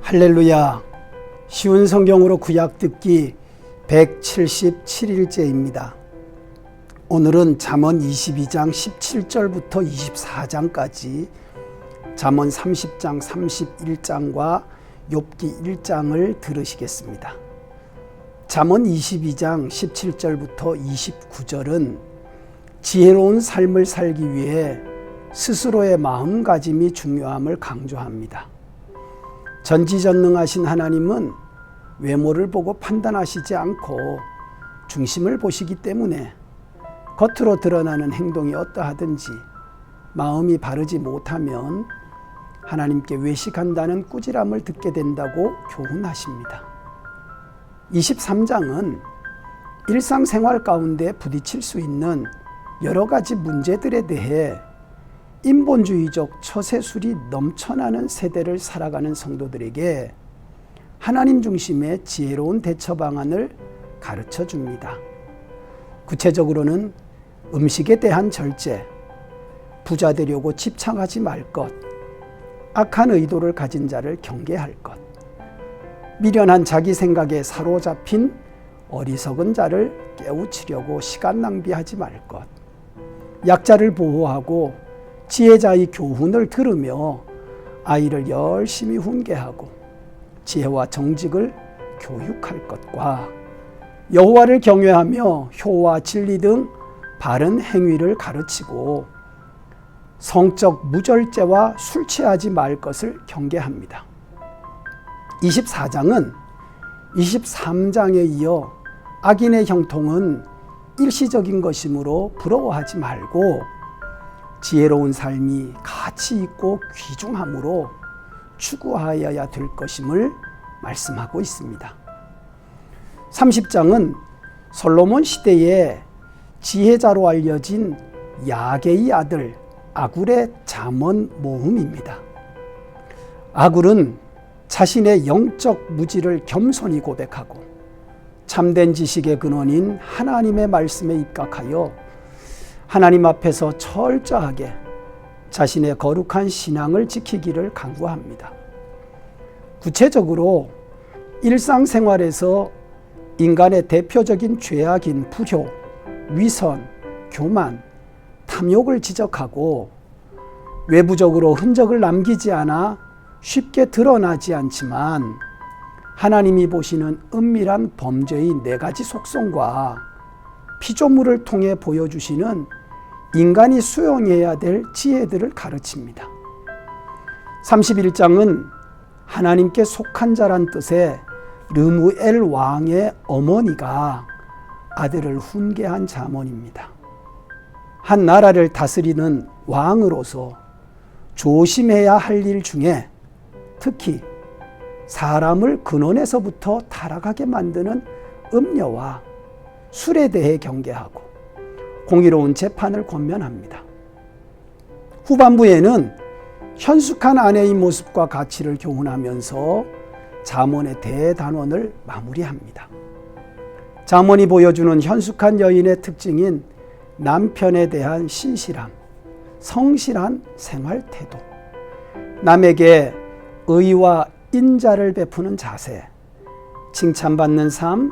할렐루야. 쉬운 성경으로 구약 듣기 177일째입니다. 오늘은 잠언 22장 17절부터 24장까지 잠언 30장 31장과 욥기 1장을 들으시겠습니다. 잠언 22장 17절부터 29절은 지혜로운 삶을 살기 위해 스스로의 마음가짐이 중요함을 강조합니다. 전지전능하신 하나님은 외모를 보고 판단하시지 않고 중심을 보시기 때문에 겉으로 드러나는 행동이 어떠하든지 마음이 바르지 못하면 하나님께 외식한다는 꾸지람을 듣게 된다고 교훈하십니다. 23장은 일상생활 가운데 부딪힐 수 있는 여러 가지 문제들에 대해 인본주의적 처세술이 넘쳐나는 세대를 살아가는 성도들에게 하나님 중심의 지혜로운 대처 방안을 가르쳐 줍니다. 구체적으로는 음식에 대한 절제, 부자 되려고 집착하지 말 것, 악한 의도를 가진 자를 경계할 것, 미련한 자기 생각에 사로잡힌 어리석은 자를 깨우치려고 시간 낭비하지 말 것, 약자를 보호하고 지혜자의 교훈을 들으며 아이를 열심히 훈계하고 지혜와 정직을 교육할 것과 여호와를 경외하며 효와 진리 등 바른 행위를 가르치고 성적 무절제와 술 취하지 말 것을 경계합니다. 24장은 23장에 이어 악인의 형통은 일시적인 것이므로 부러워하지 말고 지혜로운 삶이 가치 있고 귀중함으로 추구하여야 될 것임을 말씀하고 있습니다. 30장은 솔로몬 시대에 지혜자로 알려진 야게의 아들 아굴의 잠언 모음입니다. 아굴은 자신의 영적 무지를 겸손히 고백하고 참된 지식의 근원인 하나님의 말씀에 입각하여 하나님 앞에서 철저하게 자신의 거룩한 신앙을 지키기를 강구합니다. 구체적으로 일상생활에서 인간의 대표적인 죄악인 불효, 위선, 교만, 탐욕을 지적하고 외부적으로 흔적을 남기지 않아 쉽게 드러나지 않지만 하나님이 보시는 은밀한 범죄의 4가지 속성과 피조물을 통해 보여주시는 인간이 수용해야 될 지혜들을 가르칩니다. 31장은 하나님께 속한 자란 뜻의 르무엘 왕의 어머니가 아들을 훈계한 잠언입니다. 한 나라를 다스리는 왕으로서 조심해야 할 일 중에 특히 사람을 근원에서부터 타락하게 만드는 음녀와 술에 대해 경계하고 공의로운 재판을 권면합니다. 후반부에는 현숙한 아내의 모습과 가치를 교훈하면서 잠언의 대단원을 마무리합니다. 잠언이 보여주는 현숙한 여인의 특징인 남편에 대한 신실함, 성실한 생활 태도, 남에게 의와 인자를 베푸는 자세, 칭찬받는 삶,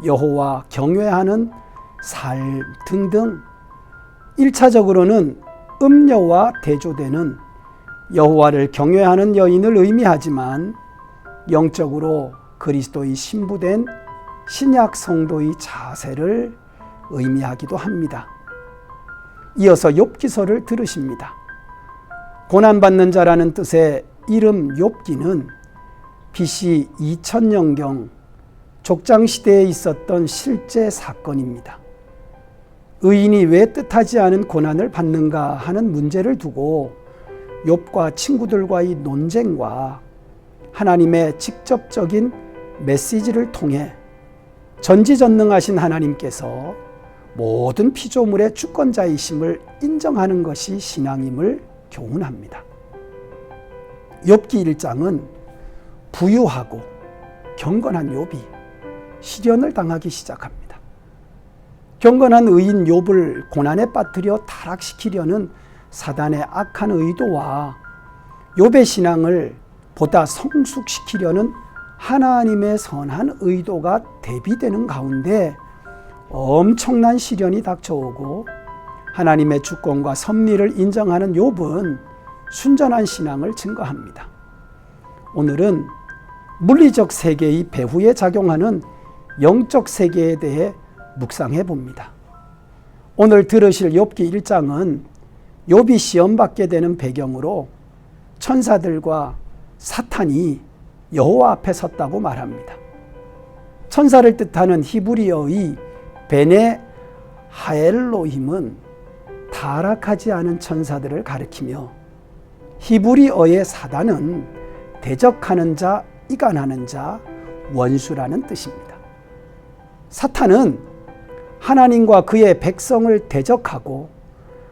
여호와 경외하는 삶 등등 1차적으로는 음녀와 대조되는 여호와를 경외하는 여인을 의미하지만 영적으로 그리스도의 신부된 신약 성도의 자세를 의미하기도 합니다. 이어서 욥기서를 들으십니다. 고난받는 자라는 뜻의 이름 욥기는 BC 2000년경 족장시대에 있었던 실제 사건입니다. 의인이 왜 뜻하지 않은 고난을 받는가 하는 문제를 두고 욥과 친구들과의 논쟁과 하나님의 직접적인 메시지를 통해 전지전능하신 하나님께서 모든 피조물의 주권자이심을 인정하는 것이 신앙임을 교훈합니다. 욥기 1장은 부유하고 경건한 욥이 시련을 당하기 시작합니다. 경건한 의인 욥을 고난에 빠뜨려 타락시키려는 사단의 악한 의도와 욥의 신앙을 보다 성숙시키려는 하나님의 선한 의도가 대비되는 가운데 엄청난 시련이 닥쳐오고 하나님의 주권과 섭리를 인정하는 욥은 순전한 신앙을 증거합니다. 오늘은 물리적 세계의 배후에 작용하는 영적 세계에 대해 묵상해 봅니다. 오늘 들으실 욥기 1장은 욥이 시험받게 되는 배경으로 천사들과 사탄이 여호와 앞에 섰다고 말합니다. 천사를 뜻하는 히브리어의 베네 하엘로힘은 타락하지 않은 천사들을 가리키며 히브리어의 사단은 대적하는 자, 이간하는 자, 원수라는 뜻입니다. 사탄은 하나님과 그의 백성을 대적하고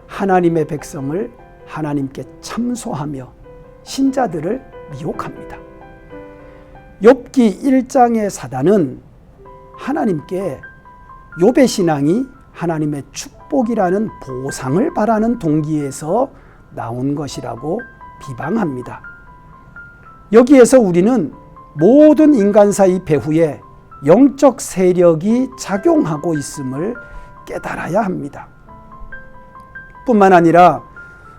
하나님의 백성을 하나님께 참소하며 신자들을 미혹합니다. 욥기 1장의 사단은 하나님께 욥의 신앙이 하나님의 축복이라는 보상을 바라는 동기에서 나온 것이라고 비방합니다. 여기에서 우리는 모든 인간사의 배후에 영적 세력이 작용하고 있음을 깨달아야 합니다. 뿐만 아니라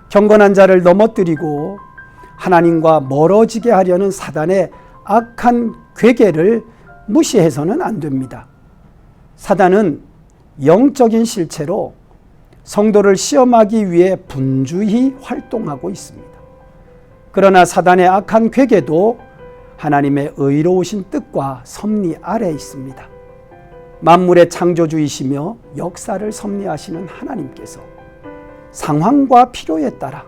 경건한 자를 넘어뜨리고 하나님과 멀어지게 하려는 사단의 악한 괴계를 무시해서는 안 됩니다. 사단은 영적인 실체로 성도를 시험하기 위해 분주히 활동하고 있습니다. 그러나 사단의 악한 괴계도 하나님의 의로우신 뜻과 섭리 아래에 있습니다. 만물의 창조주이시며 역사를 섭리하시는 하나님께서 상황과 필요에 따라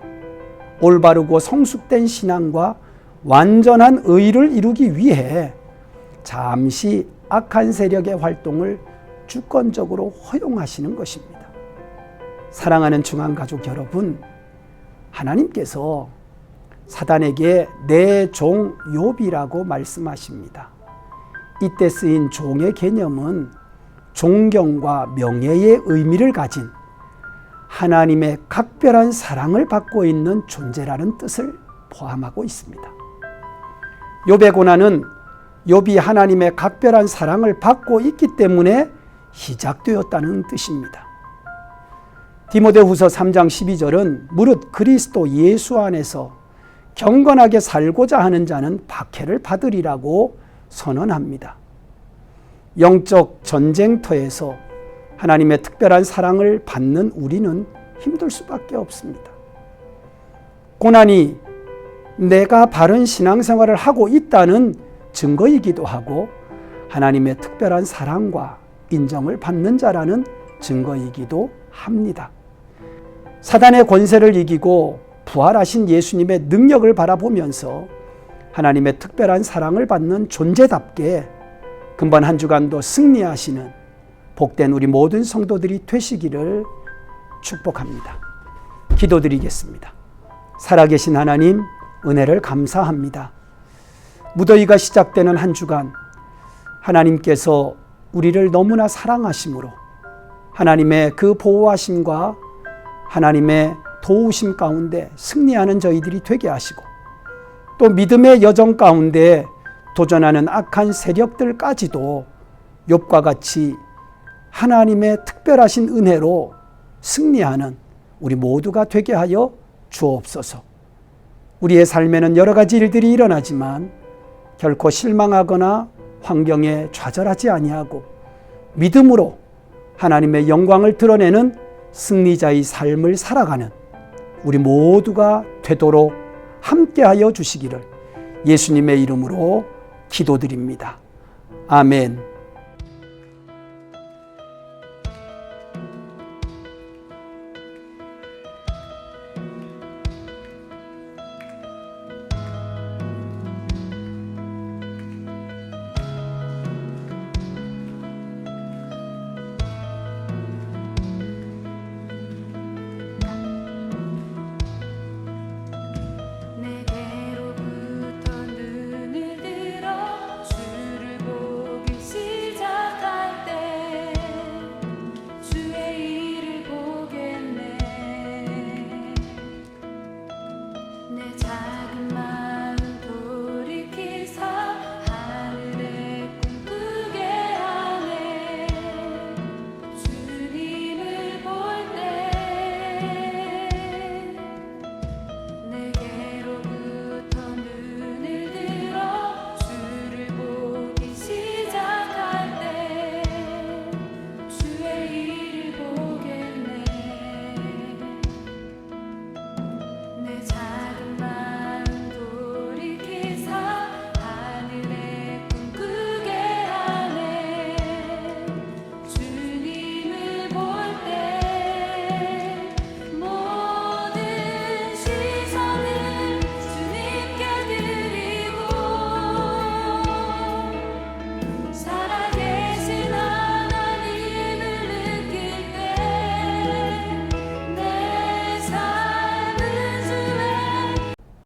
올바르고 성숙된 신앙과 완전한 의를 이루기 위해 잠시 악한 세력의 활동을 주권적으로 허용하시는 것입니다. 사랑하는 중앙가족 여러분, 하나님께서 사단에게 내 종 욥이라고 말씀하십니다. 이때 쓰인 종의 개념은 존경과 명예의 의미를 가진 하나님의 각별한 사랑을 받고 있는 존재라는 뜻을 포함하고 있습니다. 욥의 고난은 욥이 하나님의 각별한 사랑을 받고 있기 때문에 시작되었다는 뜻입니다. 디모데후서 3장 12절은 무릇 그리스도 예수 안에서 경건하게 살고자 하는 자는 박해를 받으리라고 선언합니다. 영적 전쟁터에서 하나님의 특별한 사랑을 받는 우리는 힘들 수밖에 없습니다. 고난이 내가 바른 신앙생활을 하고 있다는 증거이기도 하고 하나님의 특별한 사랑과 인정을 받는 자라는 증거이기도 합니다. 사단의 권세를 이기고 부활하신 예수님의 능력을 바라보면서 하나님의 특별한 사랑을 받는 존재답게 금번 한 주간도 승리하시는 복된 우리 모든 성도들이 되시기를 축복합니다. 기도드리겠습니다. 살아계신 하나님, 은혜를 감사합니다. 무더위가 시작되는 한 주간 하나님께서 우리를 너무나 사랑하심으로 하나님의 그 보호하심과 하나님의 도우심 가운데 승리하는 저희들이 되게 하시고 또 믿음의 여정 가운데 도전하는 악한 세력들까지도 욥과 같이 하나님의 특별하신 은혜로 승리하는 우리 모두가 되게 하여 주옵소서. 우리의 삶에는 여러 가지 일들이 일어나지만 결코 실망하거나 환경에 좌절하지 아니하고 믿음으로 하나님의 영광을 드러내는 승리자의 삶을 살아가는 우리 모두가 되도록 함께하여 주시기를 예수님의 이름으로 기도드립니다. 아멘.